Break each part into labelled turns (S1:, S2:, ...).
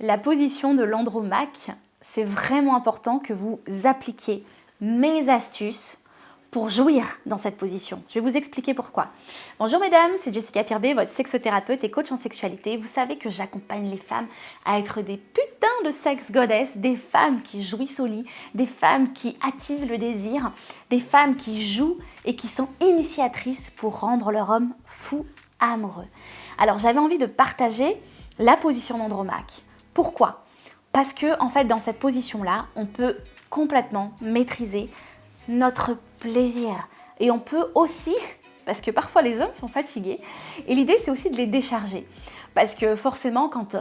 S1: La position de l'andromaque, c'est vraiment important que vous appliquiez mes astuces pour jouir dans cette position. Je vais vous expliquer pourquoi. Bonjour mesdames, c'est Jessica Pirbet, votre sexothérapeute et coach en sexualité. Vous savez que j'accompagne les femmes à être des putains de sex goddess, des femmes qui jouissent au lit, des femmes qui attisent le désir, des femmes qui jouent et qui sont initiatrices pour rendre leur homme fou amoureux. Alors j'avais envie de partager la position d'andromaque. Pourquoi ? Parce que en fait, dans cette position-là, on peut complètement maîtriser notre plaisir. Et on peut aussi, parce que parfois les hommes sont fatigués, et l'idée c'est aussi de les décharger. Parce que forcément, quand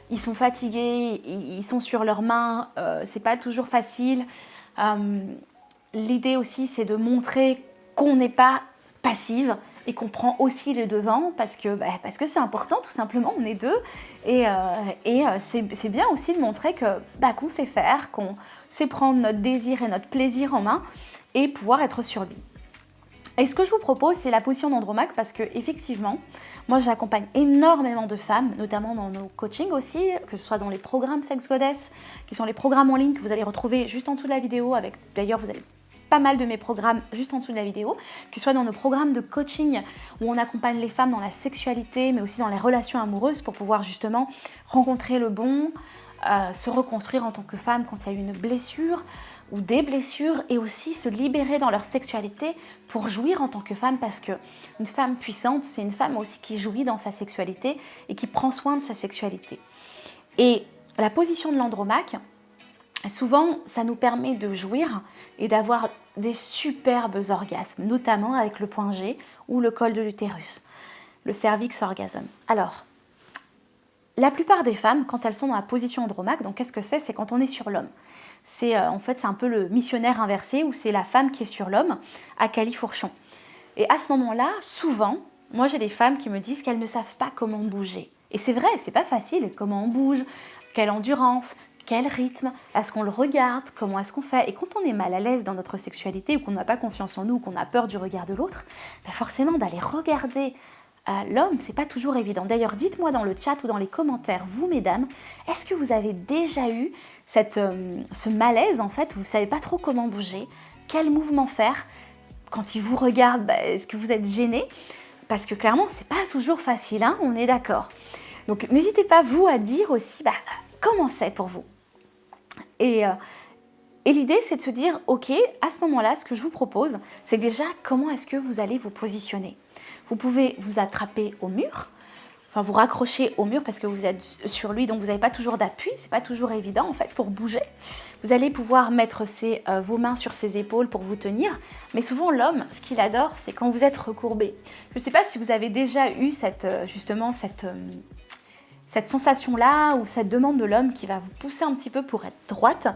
S1: ils sont fatigués, ils sont sur leurs mains, c'est pas toujours facile. L'idée aussi c'est de montrer qu'on n'est pas passive et qu'on prend aussi le devant parce que c'est important tout simplement, on est deux et c'est bien aussi de montrer qu'on sait faire, qu'on sait prendre notre désir et notre plaisir en main et pouvoir être sur lui. Et ce que je vous propose, c'est la position d'andromaque parce que effectivement, moi j'accompagne énormément de femmes, notamment dans nos coachings aussi, que ce soit dans les programmes Sex Goddess, qui sont les programmes en ligne que vous allez retrouver juste en dessous de la vidéo, avec d'ailleurs vous allez pas mal de mes programmes juste en dessous de la vidéo, que ce soit dans nos programmes de coaching où on accompagne les femmes dans la sexualité, mais aussi dans les relations amoureuses pour pouvoir justement rencontrer le bon, se reconstruire en tant que femme quand il y a eu une blessure ou des blessures et aussi se libérer dans leur sexualité pour jouir en tant que femme parce qu'une femme puissante, c'est une femme aussi qui jouit dans sa sexualité et qui prend soin de sa sexualité. Et la position de l'andromaque, souvent, ça nous permet de jouir et d'avoir des superbes orgasmes, notamment avec le point G ou le col de l'utérus, le cervix orgasme. Alors, la plupart des femmes, quand elles sont dans la position andromaque, donc qu'est-ce que c'est ? C'est quand on est sur l'homme. C'est en fait, c'est un peu le missionnaire inversé où c'est la femme qui est sur l'homme à califourchon. Et à ce moment-là, souvent, moi j'ai des femmes qui me disent qu'elles ne savent pas comment bouger. Et c'est vrai, c'est pas facile, comment on bouge, quelle endurance, quel rythme, est-ce qu'on le regarde, comment est-ce qu'on fait. Et quand on est mal à l'aise dans notre sexualité ou qu'on n'a pas confiance en nous ou qu'on a peur du regard de l'autre, forcément d'aller regarder l'homme, c'est pas toujours évident. D'ailleurs, dites-moi dans le chat ou dans les commentaires, vous mesdames, est-ce que vous avez déjà eu ce malaise en fait, vous ne savez pas trop comment bouger, quel mouvement faire quand il vous regarde, est-ce que vous êtes gêné ? Parce que clairement, c'est pas toujours facile, hein, on est d'accord. Donc n'hésitez pas vous à dire aussi comment c'est pour vous. Et l'idée, c'est de se dire, ok, à ce moment-là, ce que je vous propose, c'est déjà comment est-ce que vous allez vous positionner. Vous pouvez vous attraper au mur, enfin vous raccrocher au mur parce que vous êtes sur lui, donc vous n'avez pas toujours d'appui, c'est pas toujours évident en fait pour bouger. Vous allez pouvoir mettre vos mains sur ses épaules pour vous tenir, mais souvent l'homme, ce qu'il adore, c'est quand vous êtes recourbé. Je ne sais pas si vous avez déjà eu cette sensation-là ou cette demande de l'homme qui va vous pousser un petit peu pour être droite.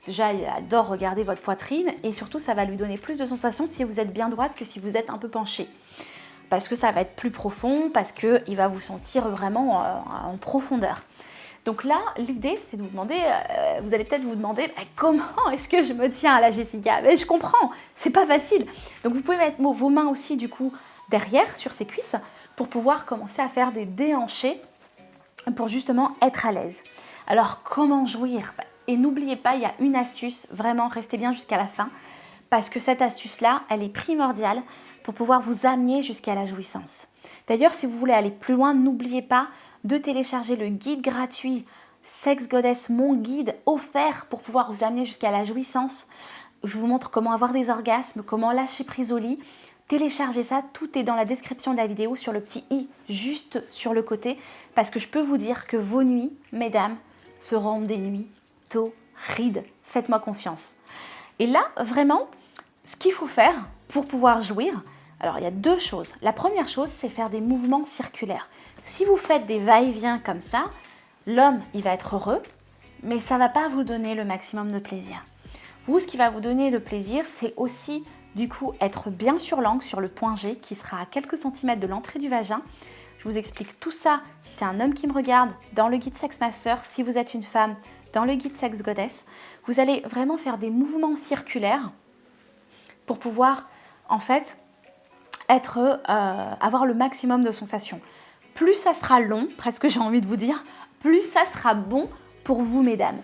S1: Déjà, il adore regarder votre poitrine et surtout, ça va lui donner plus de sensations si vous êtes bien droite que si vous êtes un peu penchée. Parce que ça va être plus profond, parce qu'il va vous sentir vraiment en profondeur. Donc là, l'idée, c'est de vous demander, vous allez peut-être vous demander comment est-ce que je me tiens à la Jessica ? Mais je comprends, c'est pas facile. Donc vous pouvez mettre vos mains aussi du coup derrière sur ses cuisses pour pouvoir commencer à faire des déhanchés pour justement être à l'aise. Alors comment jouir ? Et n'oubliez pas, il y a une astuce, vraiment restez bien jusqu'à la fin, parce que cette astuce-là, elle est primordiale pour pouvoir vous amener jusqu'à la jouissance. D'ailleurs, si vous voulez aller plus loin, n'oubliez pas de télécharger le guide gratuit Sex Goddess, mon guide offert pour pouvoir vous amener jusqu'à la jouissance. Je vous montre comment avoir des orgasmes, comment lâcher prise au lit. Téléchargez ça, tout est dans la description de la vidéo sur le petit i juste sur le côté parce que je peux vous dire que vos nuits, mesdames, seront des nuits torrides. Faites-moi confiance. Et là, vraiment, ce qu'il faut faire pour pouvoir jouir, alors il y a deux choses. La première chose, c'est faire des mouvements circulaires. Si vous faites des va-et-vient comme ça, l'homme, il va être heureux, mais ça ne va pas vous donner le maximum de plaisir. Vous, ce qui va vous donner le plaisir, c'est aussi du coup être bien sur l'angle, sur le point G, qui sera à quelques centimètres de l'entrée du vagin. Je vous explique tout ça, si c'est un homme qui me regarde, dans le guide Sex Master, si vous êtes une femme, dans le guide Sex Goddess. Vous allez vraiment faire des mouvements circulaires pour pouvoir, en fait, avoir le maximum de sensations. Plus ça sera long, presque j'ai envie de vous dire, plus ça sera bon pour vous, mesdames.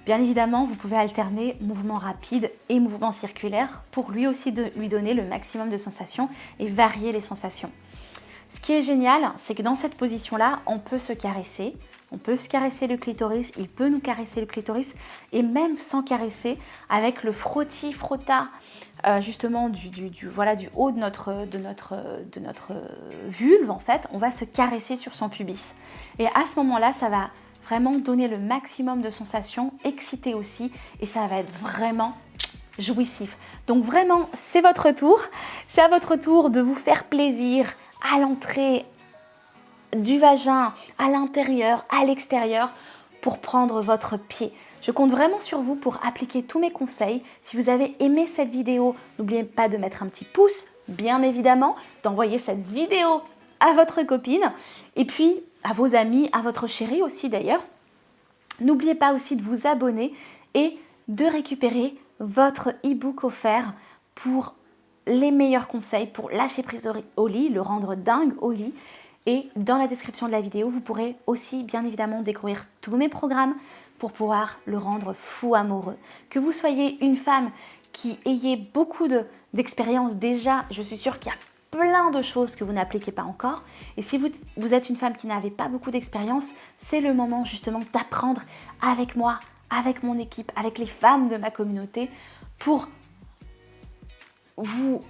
S1: Bien évidemment, vous pouvez alterner mouvement rapide et mouvement circulaire pour lui aussi lui donner le maximum de sensations et varier les sensations. Ce qui est génial, c'est que dans cette position-là, on peut se caresser. On peut se caresser le clitoris, il peut nous caresser le clitoris et même sans caresser avec le frottis-frotta justement du haut de notre vulve en fait, on va se caresser sur son pubis. Et à ce moment-là, ça va vraiment donner le maximum de sensations, exciter aussi et ça va être vraiment jouissif. Donc vraiment, c'est votre tour. C'est à votre tour de vous faire plaisir à l'entrée du vagin, à l'intérieur, à l'extérieur, pour prendre votre pied. Je compte vraiment sur vous pour appliquer tous mes conseils. Si vous avez aimé cette vidéo, n'oubliez pas de mettre un petit pouce, bien évidemment, d'envoyer cette vidéo à votre copine, et puis à vos amis, à votre chéri aussi d'ailleurs. N'oubliez pas aussi de vous abonner et de récupérer votre e-book offert pour les meilleurs conseils pour lâcher prise au lit, le rendre dingue au lit. Et dans la description de la vidéo, vous pourrez aussi bien évidemment découvrir tous mes programmes pour pouvoir le rendre fou amoureux. Que vous soyez une femme qui ayez beaucoup d'expérience déjà, je suis sûre qu'il y a plein de choses que vous n'appliquez pas encore. Et si vous êtes une femme qui n'avez pas beaucoup d'expérience, c'est le moment justement d'apprendre avec moi, avec mon équipe, avec les femmes de ma communauté pour vous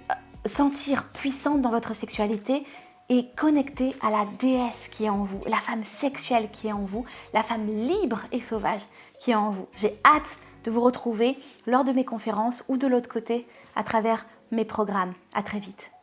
S1: sentir puissante dans votre sexualité et connectée à la déesse qui est en vous, la femme sexuelle qui est en vous, la femme libre et sauvage qui est en vous. J'ai hâte de vous retrouver lors de mes conférences ou de l'autre côté à travers mes programmes. À très vite.